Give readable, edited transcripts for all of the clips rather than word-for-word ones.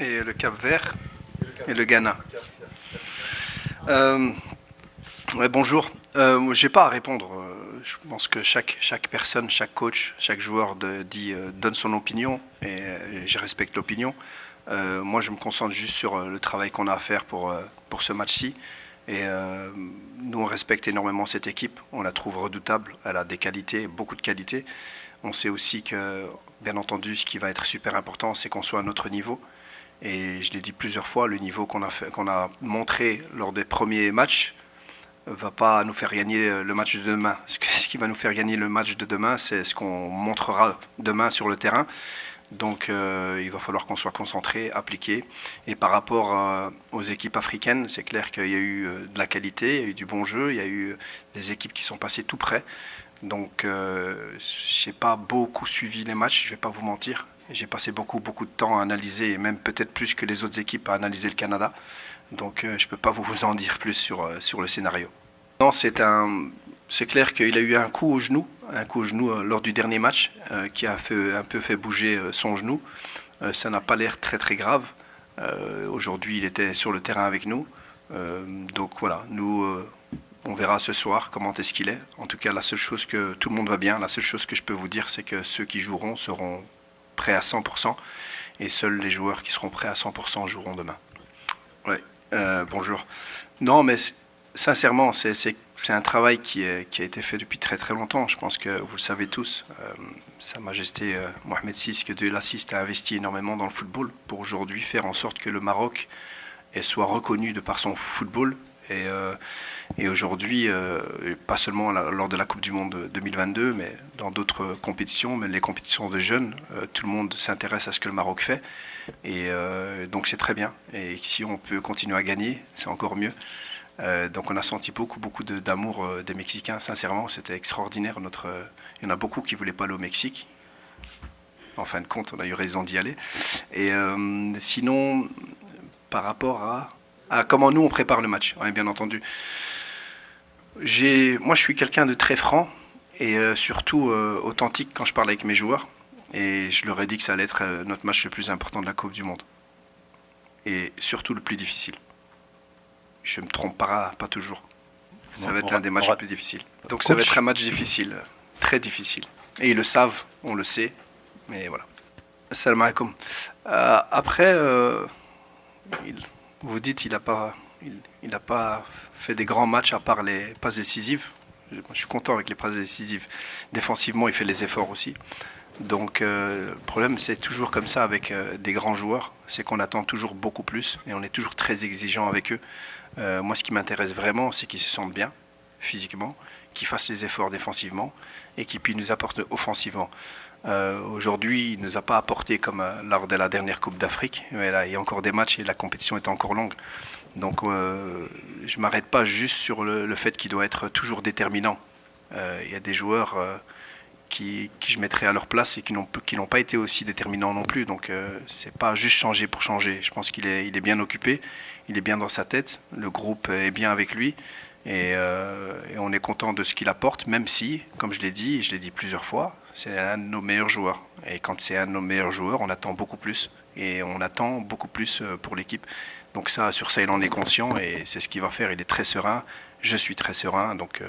et le Cap-Vert et le Ghana. Ouais, bonjour. J'ai pas à répondre. Je pense que chaque personne, chaque coach, chaque joueur donne son opinion et je respecte l'opinion. Moi, je me concentre juste sur le travail qu'on a à faire pour ce match-ci. Et nous, on respecte énormément cette équipe. On la trouve redoutable. Elle a des qualités, beaucoup de qualités. On sait aussi que, bien entendu, ce qui va être super important, c'est qu'on soit à notre niveau. Et je l'ai dit plusieurs fois, le niveau qu'on a montré lors des premiers matchs va pas nous faire gagner le match de demain. Ce qui va nous faire gagner le match de demain, c'est ce qu'on montrera demain sur le terrain. Donc il va falloir qu'on soit concentré, appliqué. Et par rapport aux équipes africaines, c'est clair qu'il y a eu de la qualité, il y a eu du bon jeu, il y a eu des équipes qui sont passées tout près. Donc je n'ai pas beaucoup suivi les matchs, je ne vais pas vous mentir. J'ai passé beaucoup de temps à analyser, et même peut-être plus que les autres équipes, à analyser le Canada. Donc je ne peux pas vous en dire plus sur le scénario. Non, c'est clair qu'il a eu un coup au genou lors du dernier match qui a un peu fait bouger son genou. Ça n'a pas l'air très grave. Aujourd'hui, il était sur le terrain avec nous. Donc voilà, nous, on verra ce soir comment est-ce qu'il est. En tout cas, la seule chose que tout le monde va bien, la seule chose que je peux vous dire, c'est que ceux qui joueront seront prêts à 100% et seuls les joueurs qui seront prêts à 100% joueront demain. Ouais, bonjour. Non, mais sincèrement, c'est un travail qui a été fait depuis très longtemps. Je pense que vous le savez tous. Sa Majesté Mohamed VI, que Dieu l'assiste, a investi énormément dans le football pour aujourd'hui faire en sorte que le Maroc soit reconnu de par son football. Et aujourd'hui, pas seulement lors de la Coupe du Monde 2022, mais dans d'autres compétitions, mais les compétitions de jeunes, tout le monde s'intéresse à ce que le Maroc fait. Et donc c'est très bien. Et si on peut continuer à gagner, c'est encore mieux. Donc on a senti beaucoup d'amour des Mexicains, sincèrement, c'était extraordinaire. Il y en a beaucoup qui ne voulaient pas aller au Mexique. En fin de compte, on a eu raison d'y aller. Et sinon, par rapport à comment nous on prépare le match, hein, bien entendu. Moi je suis quelqu'un de très franc et surtout authentique quand je parle avec mes joueurs. Et je leur ai dit que ça allait être notre match le plus important de la Coupe du Monde. Et surtout le plus difficile. Je ne me trompe pas toujours. Ça va être l'un des matchs les plus difficiles. Donc ça va être un match difficile, très difficile. Et ils le savent, on le sait, mais voilà. Salam alaikum. Après, vous dites qu'il n'a pas fait des grands matchs à part les passes décisives. Je suis content avec les passes décisives. Défensivement, il fait les efforts aussi. Donc le problème, c'est toujours comme ça avec des grands joueurs, c'est qu'on attend toujours beaucoup plus et on est toujours très exigeant avec eux. Moi, ce qui m'intéresse vraiment, c'est qu'ils se sentent bien physiquement, qu'ils fassent les efforts défensivement et qu'ils puissent nous apporter offensivement. Aujourd'hui, il ne nous a pas apporté comme lors de la dernière Coupe d'Afrique, mais là, il y a encore des matchs et la compétition est encore longue. Donc je ne m'arrête pas juste sur le fait qu'il doit être toujours déterminant. Il y a des joueurs qui je mettrais à leur place et qui n'ont pas été aussi déterminants non plus. Donc c'est pas juste changer pour changer. Je pense qu'il est bien occupé, il est bien dans sa tête, le groupe est bien avec lui et on est content de ce qu'il apporte, même si, comme je l'ai dit plusieurs fois, c'est un de nos meilleurs joueurs. Et quand c'est un de nos meilleurs joueurs, on attend beaucoup plus. Et on attend beaucoup plus pour l'équipe. Donc sur ça, il en est conscient et c'est ce qu'il va faire. Il est très serein, je suis très serein, donc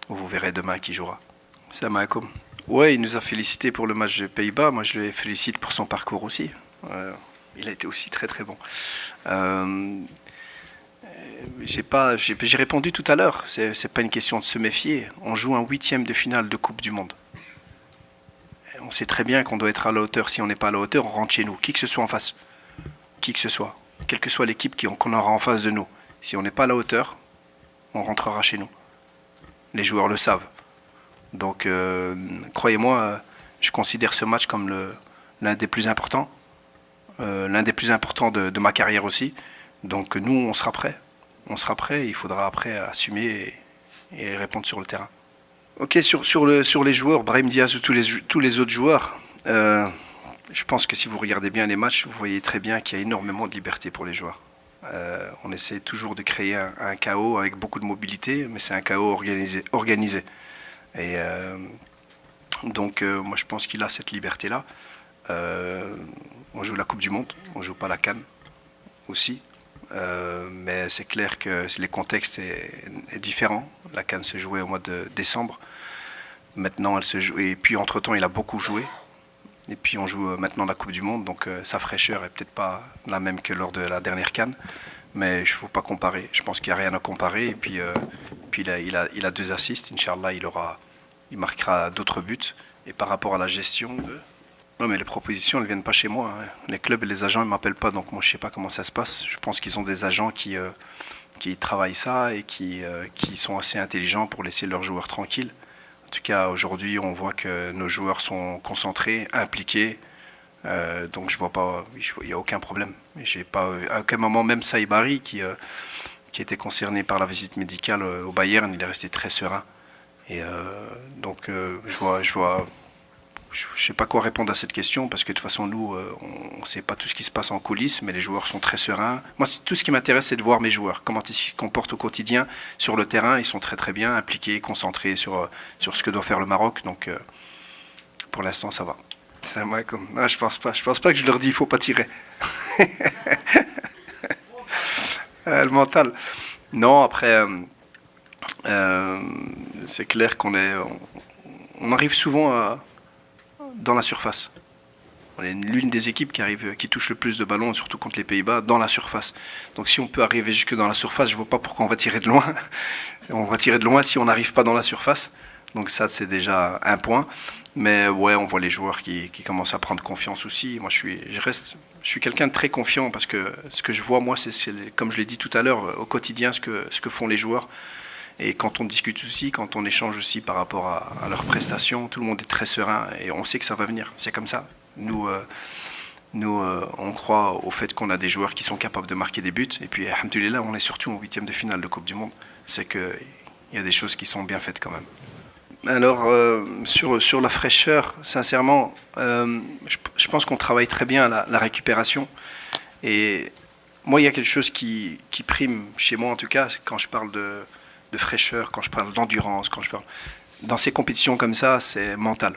vous verrez demain qui jouera. Salam alaikum. Ouais, il nous a félicité pour le match des Pays-Bas. Moi, je le félicite pour son parcours aussi. Il a été aussi très bon. J'ai répondu tout à l'heure. C'est pas une question de se méfier. On joue un 8e de finale de Coupe du Monde. On sait très bien qu'on doit être à la hauteur. Si on n'est pas à la hauteur, on rentre chez nous. Qui que ce soit en face. Qui que ce soit. Quelle que soit l'équipe qu'on aura en face de nous. Si on n'est pas à la hauteur, on rentrera chez nous. Les joueurs le savent. Donc, croyez-moi, je considère ce match comme l'un des plus importants. L'un des plus importants de ma carrière aussi. Donc, nous, on sera prêts. On sera prêts. Il faudra après assumer et répondre sur le terrain. Ok, sur les joueurs, Brahim Diaz ou tous les autres joueurs, je pense que si vous regardez bien les matchs, vous voyez très bien qu'il y a énormément de liberté pour les joueurs. On essaie toujours de créer un chaos avec beaucoup de mobilité, mais c'est un chaos organisé. Et donc, moi, je pense qu'il a cette liberté-là. On joue la Coupe du Monde, on joue pas la CAN aussi. Mais c'est clair que les contextes est différent. La CAN se jouait au mois de décembre. Maintenant, elle se joue. Et puis, entre-temps, il a beaucoup joué. Et puis, on joue maintenant la Coupe du Monde. Donc, sa fraîcheur est peut-être pas la même que lors de la dernière CAN. Mais il ne faut pas comparer. Je pense qu'il n'y a rien à comparer. Et puis, il a 2 assists. Inch'Allah, il marquera d'autres buts. Et par rapport à la gestion de... Non, mais les propositions, elles ne viennent pas chez moi, hein. Les clubs et les agents, ils ne m'appellent pas, donc moi, je ne sais pas comment ça se passe. Je pense qu'ils ont des agents qui travaillent ça et qui sont assez intelligents pour laisser leurs joueurs tranquilles. En tout cas, aujourd'hui, on voit que nos joueurs sont concentrés, impliqués. Donc, je vois pas, il n'y a aucun problème. J'ai pas, à aucun moment, même Saïbari, qui était concerné par la visite médicale au Bayern, il est resté très serein. Et donc, je ne sais pas quoi répondre à cette question parce que de toute façon, nous, on ne sait pas tout ce qui se passe en coulisses, mais les joueurs sont très sereins. Moi, tout ce qui m'intéresse, c'est de voir mes joueurs, comment ils se comportent au quotidien sur le terrain. Ils sont très très bien impliqués, concentrés sur ce que doit faire le Maroc. Donc, pour l'instant, ça va. C'est moi comme. Ah, je pense pas. Je pense pas que je leur dis il faut pas tirer. Le mental. Non, après, c'est clair on arrive souvent dans la surface. On est l'une des équipes qui touche le plus de ballons, surtout contre les Pays-Bas, dans la surface. Donc si on peut arriver jusque dans la surface, je ne vois pas pourquoi on va tirer de loin. On va tirer de loin si on n'arrive pas dans la surface. Donc ça, c'est déjà un point. Mais ouais, on voit les joueurs qui commencent à prendre confiance aussi. Moi, je suis quelqu'un de très confiant parce que ce que je vois, moi, c'est comme je l'ai dit tout à l'heure, au quotidien, ce que font les joueurs. Et quand on discute aussi, quand on échange aussi par rapport à leurs prestations, tout le monde est très serein et on sait que ça va venir. C'est comme ça. Nous, on croit au fait qu'on a des joueurs qui sont capables de marquer des buts. Et puis, alhamdoulilah, on est surtout en 8e de finale de Coupe du Monde. C'est qu'il y a des choses qui sont bien faites quand même. Alors, sur la fraîcheur, sincèrement, je pense qu'on travaille très bien la récupération. Et moi, il y a quelque chose qui prime chez moi, en tout cas, quand je parle de fraîcheur, quand je parle d'endurance, dans ces compétitions comme ça, c'est mental.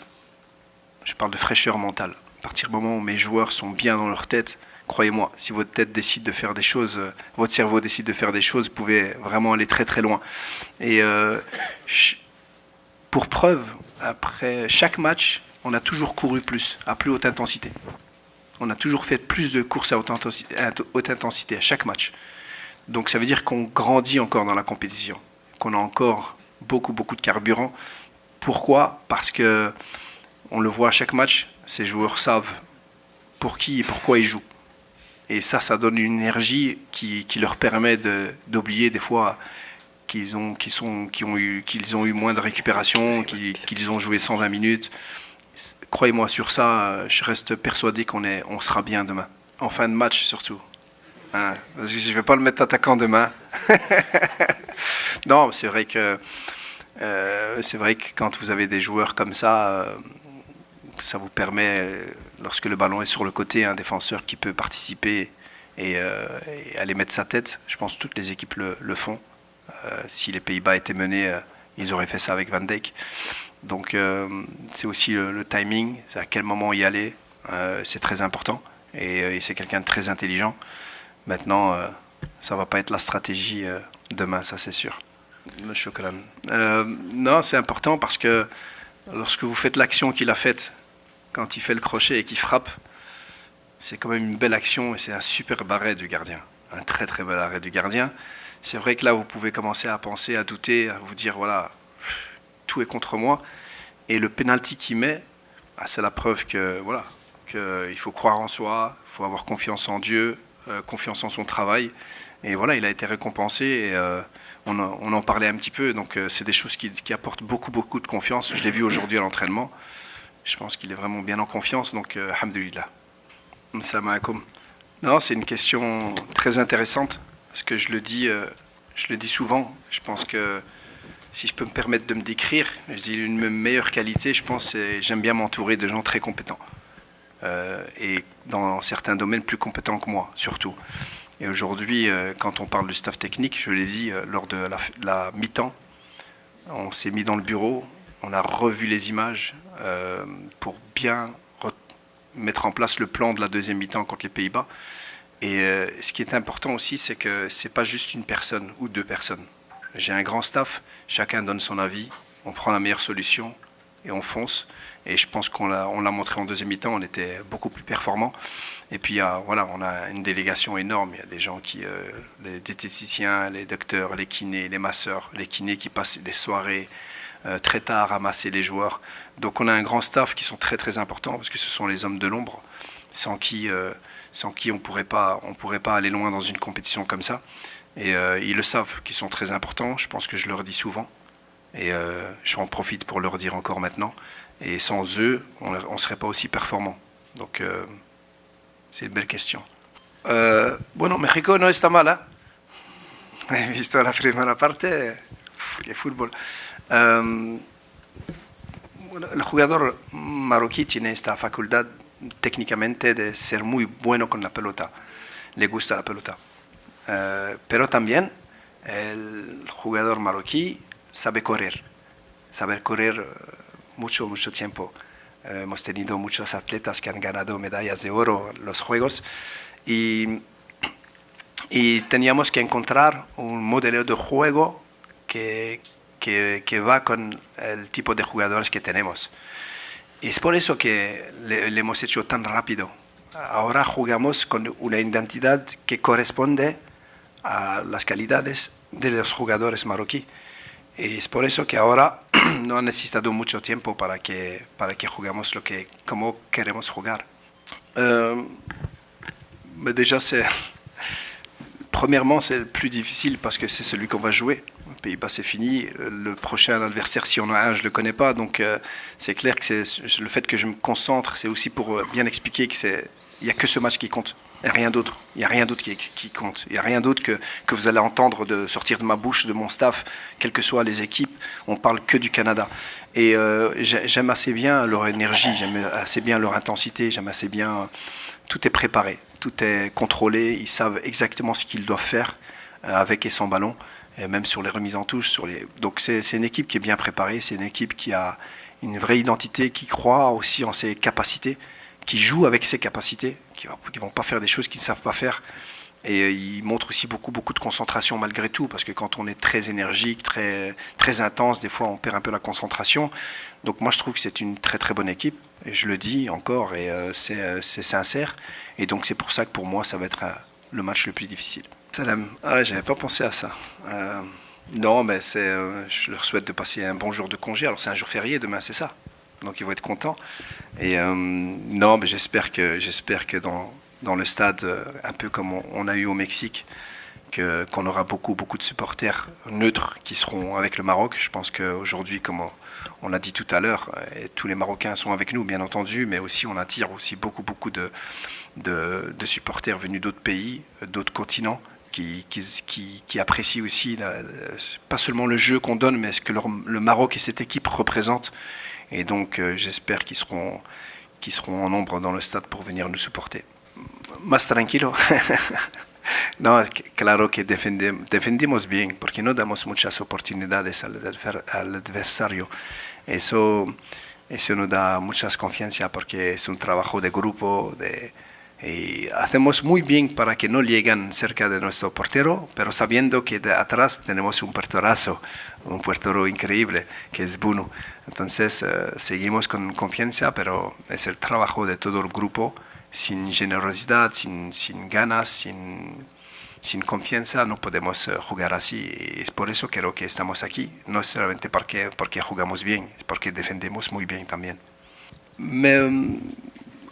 Je parle de fraîcheur mentale. À partir du moment où mes joueurs sont bien dans leur tête, croyez-moi, si votre tête décide de faire des choses, votre cerveau décide de faire des choses, vous pouvez vraiment aller très très loin. Et pour preuve, après chaque match, on a toujours couru plus, à plus haute intensité. On a toujours fait plus de courses à haute intensité à chaque match. Donc ça veut dire qu'on grandit encore dans la compétition, qu'on a encore beaucoup de carburant. Pourquoi? Parce que on le voit à chaque match, ces joueurs savent pour qui et pourquoi ils jouent. Et ça donne une énergie qui leur permet d'oublier des fois qu'ils ont eu moins de récupération, qu'ils ont joué 120 minutes. Croyez-moi sur ça, je reste persuadé on sera bien demain. En fin de match surtout. Hein, je ne vais pas le mettre attaquant demain. Non, c'est vrai que quand vous avez des joueurs comme ça vous permet, lorsque le ballon est sur le côté, un défenseur qui peut participer et aller mettre sa tête. Je pense que toutes les équipes le font. Si les Pays-Bas étaient menés, ils auraient fait ça avec Van Dijk. Donc c'est aussi le timing, c'est à quel moment y aller, c'est très important. Et c'est quelqu'un de très intelligent. Maintenant, ça ne va pas être la stratégie demain, ça c'est sûr. Le chocolat. Non, c'est important parce que lorsque vous faites l'action qu'il a faite, quand il fait le crochet et qu'il frappe, c'est quand même une belle action et c'est un super arrêt du gardien. Un très très bel arrêt du gardien. C'est vrai que là, vous pouvez commencer à penser, à douter, à vous dire, voilà, tout est contre moi. Et le penalty qu'il met, c'est la preuve que, voilà, qu'il faut croire en soi, il faut avoir confiance en Dieu, confiance en son travail. Et voilà, il a été récompensé et on en parlait un petit peu. Donc c'est des choses qui apportent beaucoup de confiance. Je l'ai vu aujourd'hui à l'entraînement. Je pense qu'il est vraiment bien en confiance. Donc, alhamdoulilah. Salam alaikum. Non, c'est une question très intéressante. Parce que je le dis souvent. Je pense que si je peux me permettre de me décrire, je dis une de mes meilleures qualités, je pense, c'est j'aime bien m'entourer de gens très compétents. Et dans certains domaines plus compétents que moi, surtout. Et aujourd'hui, quand on parle du staff technique, je l'ai dit lors de la mi-temps, on s'est mis dans le bureau, on a revu les images pour bien mettre en place le plan de la deuxième mi-temps contre les Pays-Bas. Et ce qui est important aussi, c'est que ce n'est pas juste une personne ou deux personnes. J'ai un grand staff, chacun donne son avis, on prend la meilleure solution et on fonce. Et je pense qu'on l'a montré en deuxième mi-temps, on était beaucoup plus performants. Et puis voilà, on a une délégation énorme. Il y a des gens les diététiciens, les docteurs, les kinés, les masseurs, les kinés qui passent des soirées très tard à ramasser les joueurs. Donc on a un grand staff qui sont très très importants parce que ce sont les hommes de l'ombre, sans qui on pourrait pas aller loin dans une compétition comme ça. Et ils le savent, qu'ils sont très importants. Je pense que je leur dis souvent. Et j'en profite pour leur dire encore maintenant. Et sans eux, on ne serait pas aussi performant. Donc, c'est une belle question. Bueno, México no está mal, ¿eh? He visto la primera parte, qué fútbol. Bueno, el jugador marroquí tiene esta facultad técnicamente de ser muy bueno con la pelota. Le gusta la pelota. Pero también el jugador marroquí sabe correr mucho tiempo. Hemos tenido muchos atletas que han ganado medallas de oro en los Juegos y teníamos que encontrar un modelo de juego que va con el tipo de jugadores que tenemos. Y es por eso que le hemos hecho tan rápido. Ahora jugamos con una identidad que corresponde a las calidades de los jugadores marroquíes. Y es por eso que ahora no ha necesitado mucho tiempo para que juguemos como queremos jugar. Mais déjà, premièrement, c'est le plus difficile parce que c'est celui qu'on va jouer. Les Pays-Bas, c'est fini. Le prochain adversaire, si on en a un, je ne le connais pas. Donc, c'est clair que le fait que je me concentre, c'est aussi pour bien expliquer qu'il n'y a que ce match qui compte. Il n'y a rien d'autre. Il n'y a rien d'autre qui compte. Il n'y a rien d'autre que vous allez entendre sortir de ma bouche, de mon staff, quelles que soient les équipes. On parle que du Canada. Et j'aime assez bien leur énergie, j'aime assez bien leur intensité, j'aime assez bien... Tout est préparé, tout est contrôlé. Ils savent exactement ce qu'ils doivent faire avec et sans ballon, et même sur les remises en touche. Donc c'est une équipe qui est bien préparée, c'est une équipe qui a une vraie identité, qui croit aussi en ses capacités, qui joue avec ses capacités, qui ne vont pas faire des choses qu'ils ne savent pas faire. Et ils montrent aussi beaucoup de concentration malgré tout, parce que quand on est très énergique, très intense, des fois on perd un peu la concentration. Donc moi je trouve que c'est une très très bonne équipe, et je le dis encore, et c'est sincère. Et donc c'est pour ça que pour moi ça va être le match le plus difficile. Salam, j'avais pas pensé à ça. Non, mais je leur souhaite de passer un bon jour de congé. Alors c'est un jour férié, demain c'est ça. Donc ils vont être contents. Et non, mais j'espère que dans le stade, un peu comme on a eu au Mexique, qu'on aura beaucoup de supporters neutres qui seront avec le Maroc. Je pense qu'aujourd'hui, comme on l'a dit tout à l'heure, tous les Marocains sont avec nous, bien entendu, mais aussi on attire aussi beaucoup de supporters venus d'autres pays, d'autres continents, qui apprécient aussi pas seulement le jeu qu'on donne, mais ce que le Maroc et cette équipe représentent. Et donc j'espère qu'ils seront en nombre dans le stade pour venir nous supporter. Más tranquilo. No, claro que defendimos bien, porque no damos muchas oportunidades al adversario. Eso nos da mucha confianza, porque es un trabajo de grupo, y hacemos muy bien para que no lleguen cerca de nuestro portero, pero sabiendo que de atrás tenemos un portero increíble, que es Bunu. Entonces seguimos con confianza, pero es el trabajo de todo el grupo. Sin generosidad, sin ganas, sin confianza, no podemos jugar así. Y es por eso creo que estamos aquí. No solamente porque jugamos bien, porque defendemos muy bien también. Mais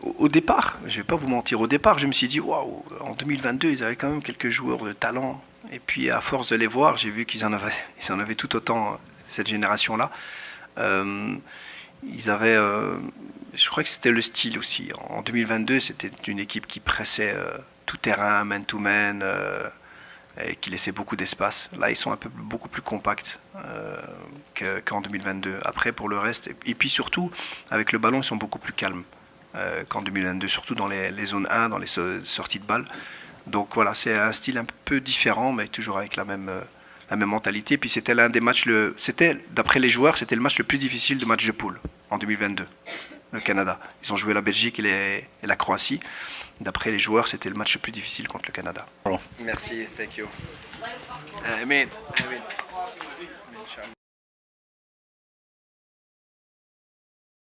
au départ, je ne vais pas vous mentir, au départ, je me suis dit, waouh, en 2022, ils avaient quand même quelques joueurs de talent. Et puis, à force de les voir, j'ai vu qu'ils en avaient tout autant, cette génération-là. Ils avaient... je crois que c'était le style aussi. En 2022, c'était une équipe qui pressait tout terrain, man-to-man, et qui laissait beaucoup d'espace. Là, ils sont beaucoup plus compacts qu'en 2022. Après, pour le reste, et puis surtout, avec le ballon, ils sont beaucoup plus calmes qu'en 2022, surtout dans les zones 1, dans les sorties de balles. Donc voilà, c'est un style un peu différent, mais toujours avec la même mentalité. Puis c'était l'un des matchs, d'après les joueurs, c'était le match le plus difficile de match de poule en 2022. le Canada. Ils ont joué la Belgique et la Croatie. D'après les joueurs, c'était le match le plus difficile contre le Canada. Merci, thank you. Amen. Amen.